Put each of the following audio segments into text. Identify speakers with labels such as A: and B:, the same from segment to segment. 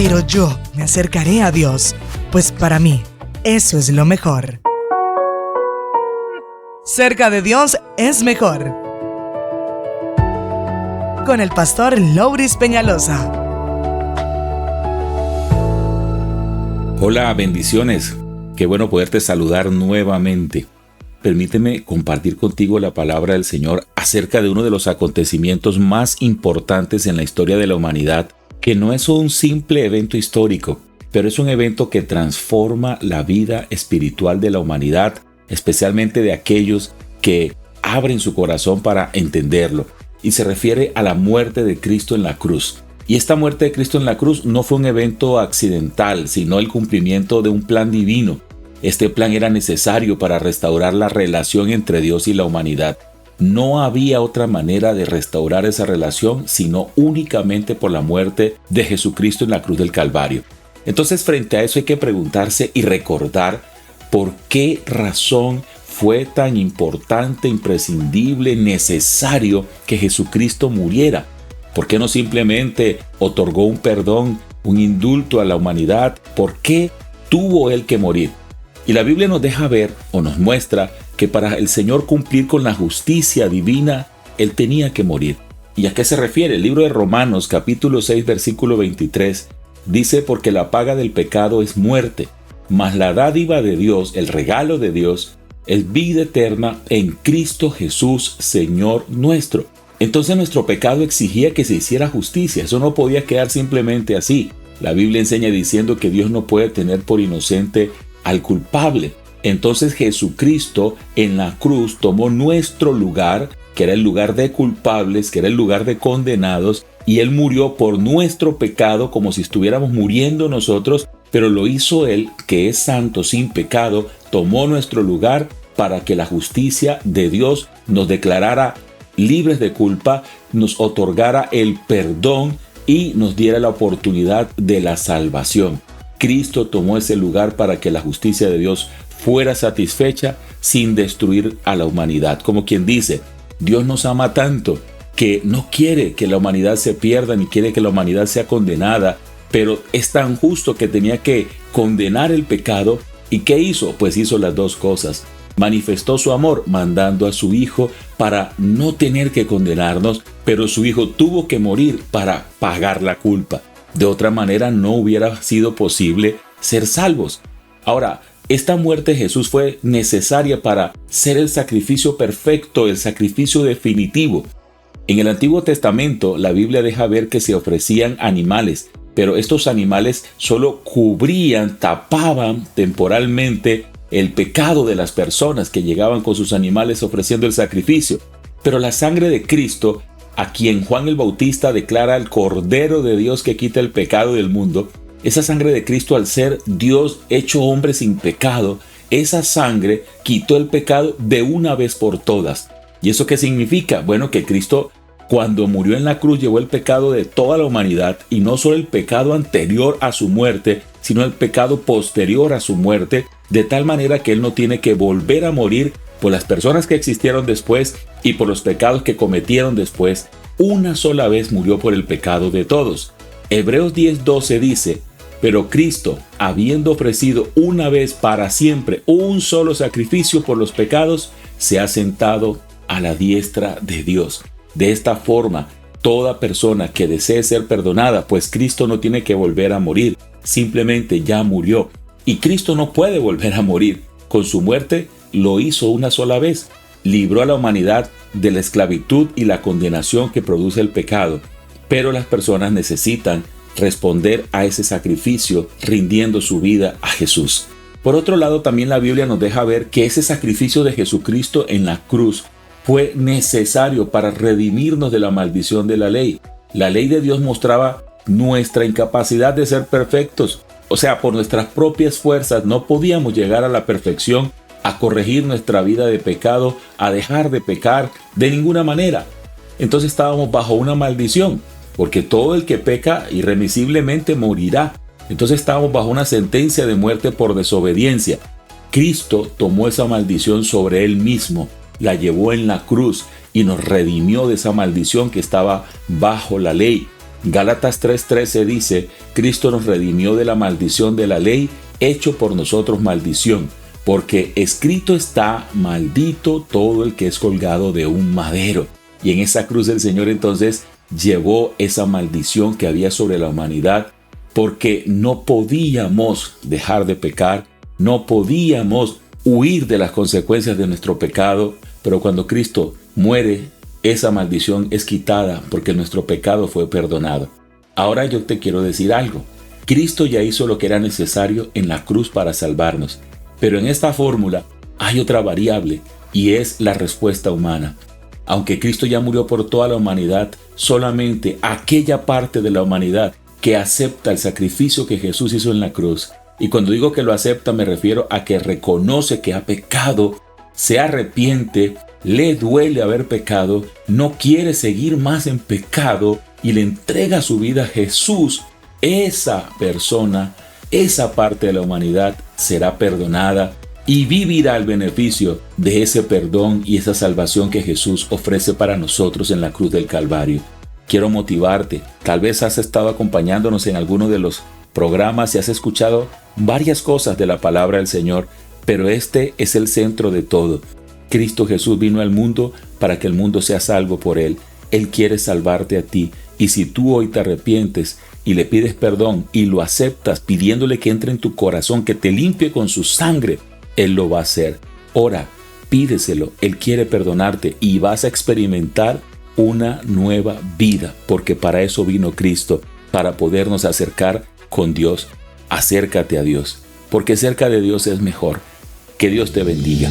A: pero yo me acercaré a Dios, pues para mí eso es lo mejor. Cerca de Dios es mejor. Con el pastor Louris Peñalosa.
B: Hola, bendiciones. Qué bueno poderte saludar nuevamente. Permíteme compartir contigo la palabra del Señor acerca de uno de los acontecimientos más importantes en la historia de la humanidad, que no es un simple evento histórico, pero es un evento que transforma la vida espiritual de la humanidad, especialmente de aquellos que abren su corazón para entenderlo. Y se refiere a la muerte de Cristo en la cruz. Y esta muerte de Cristo en la cruz no fue un evento accidental, sino el cumplimiento de un plan divino. Este plan era necesario para restaurar la relación entre Dios y la humanidad. No había otra manera de restaurar esa relación sino únicamente por la muerte de Jesucristo en la cruz del Calvario. Entonces, frente a eso hay que preguntarse y recordar por qué razón fue tan importante, imprescindible, necesario que Jesucristo muriera. ¿Por qué no simplemente otorgó un perdón, un indulto a la humanidad? ¿Por qué tuvo Él que morir? Y la Biblia nos deja ver o nos muestra que para el Señor cumplir con la justicia divina, Él tenía que morir. ¿Y a qué se refiere? El libro de Romanos, capítulo 6, versículo 23, dice: porque la paga del pecado es muerte, mas la dádiva de Dios, el regalo de Dios, es vida eterna en Cristo Jesús, Señor nuestro. Entonces nuestro pecado exigía que se hiciera justicia. Eso no podía quedar simplemente así. La Biblia enseña diciendo que Dios no puede tener por inocente al culpable. Entonces Jesucristo en la cruz tomó nuestro lugar, que era el lugar de culpables, que era el lugar de condenados, y Él murió por nuestro pecado como si estuviéramos muriendo nosotros, pero lo hizo Él, que es santo, sin pecado, tomó nuestro lugar para que la justicia de Dios nos declarara libres de culpa, nos otorgara el perdón y nos diera la oportunidad de la salvación. Cristo tomó ese lugar para que la justicia de Dios fuera satisfecha sin destruir a la humanidad. Como quien dice, Dios nos ama tanto que no quiere que la humanidad se pierda ni quiere que la humanidad sea condenada, pero es tan justo que tenía que condenar el pecado. ¿Y qué hizo? Pues hizo las dos cosas. Manifestó su amor mandando a su Hijo para no tener que condenarnos, pero su Hijo tuvo que morir para pagar la culpa. De otra manera no hubiera sido posible ser salvos. Ahora, esta muerte de Jesús fue necesaria para ser el sacrificio perfecto, el sacrificio definitivo. En el Antiguo Testamento, la Biblia deja ver que se ofrecían animales, pero estos animales solo cubrían, tapaban temporalmente el pecado de las personas que llegaban con sus animales ofreciendo el sacrificio. Pero la sangre de Cristo, a quien Juan el Bautista declara el Cordero de Dios que quita el pecado del mundo, esa sangre de Cristo, al ser Dios hecho hombre sin pecado, esa sangre quitó el pecado de una vez por todas. ¿Y eso qué significa? Bueno, que Cristo, cuando murió en la cruz, llevó el pecado de toda la humanidad, y no solo el pecado anterior a su muerte, sino el pecado posterior a su muerte, de tal manera que Él no tiene que volver a morir por las personas que existieron después y por los pecados que cometieron después. Una sola vez murió por el pecado de todos. Hebreos 10:12 dice: pero Cristo, habiendo ofrecido una vez para siempre un solo sacrificio por los pecados, se ha sentado a la diestra de Dios. De esta forma, toda persona que desee ser perdonada, pues Cristo no tiene que volver a morir, simplemente ya murió. Y Cristo no puede volver a morir. Con su muerte lo hizo una sola vez. Libró a la humanidad de la esclavitud y la condenación que produce el pecado. Pero las personas necesitan responder a ese sacrificio rindiendo su vida a Jesús. Por otro lado, también la Biblia nos deja ver que ese sacrificio de Jesucristo en la cruz fue necesario para redimirnos de la maldición de la ley. La ley de Dios mostraba nuestra incapacidad de ser perfectos. O sea, por nuestras propias fuerzas no podíamos llegar a la perfección, a corregir nuestra vida de pecado, a dejar de pecar de ninguna manera. Entonces estábamos bajo una maldición, porque todo el que peca irremisiblemente morirá. Entonces estábamos bajo una sentencia de muerte por desobediencia. Cristo tomó esa maldición sobre Él mismo, la llevó en la cruz y nos redimió de esa maldición que estaba bajo la ley. Gálatas 3:13 dice, Cristo nos redimió de la maldición de la ley, hecho por nosotros maldición, porque escrito está, maldito todo el que es colgado de un madero. Y en esa cruz el Señor entonces llevó esa maldición que había sobre la humanidad, porque no podíamos dejar de pecar, no podíamos huir de las consecuencias de nuestro pecado, pero cuando Cristo muere, esa maldición es quitada porque nuestro pecado fue perdonado. Ahora yo te quiero decir algo. Cristo ya hizo lo que era necesario en la cruz para salvarnos, pero en esta fórmula hay otra variable y es la respuesta humana. Aunque Cristo ya murió por toda la humanidad, solamente aquella parte de la humanidad que acepta el sacrificio que Jesús hizo en la cruz, y cuando digo que lo acepta me refiero a que reconoce que ha pecado, se arrepiente, le duele haber pecado, no quiere seguir más en pecado y le entrega su vida a Jesús, esa persona, esa parte de la humanidad será perdonada y vivirá el beneficio de ese perdón y esa salvación que Jesús ofrece para nosotros en la cruz del Calvario. Quiero motivarte. Tal vez has estado acompañándonos en alguno de los programas y has escuchado varias cosas de la palabra del Señor, pero este es el centro de todo. Cristo Jesús vino al mundo para que el mundo sea salvo por Él. Él quiere salvarte a ti, y si tú hoy te arrepientes y le pides perdón y lo aceptas pidiéndole que entre en tu corazón, que te limpie con su sangre, Él lo va a hacer. Ora, pídeselo, Él quiere perdonarte y vas a experimentar una nueva vida, porque para eso vino Cristo, para podernos acercar con Dios. Acércate a Dios, porque cerca de Dios es mejor. Que Dios te bendiga.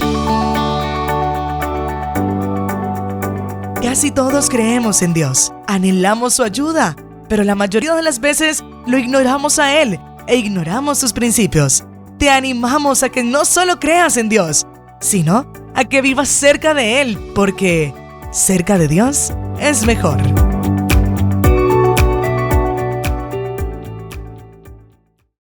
A: Casi todos creemos en Dios, anhelamos su ayuda, pero la mayoría de las veces lo ignoramos a Él e ignoramos sus principios. Te animamos a que no solo creas en Dios, sino a que vivas cerca de Él, porque cerca de Dios es mejor.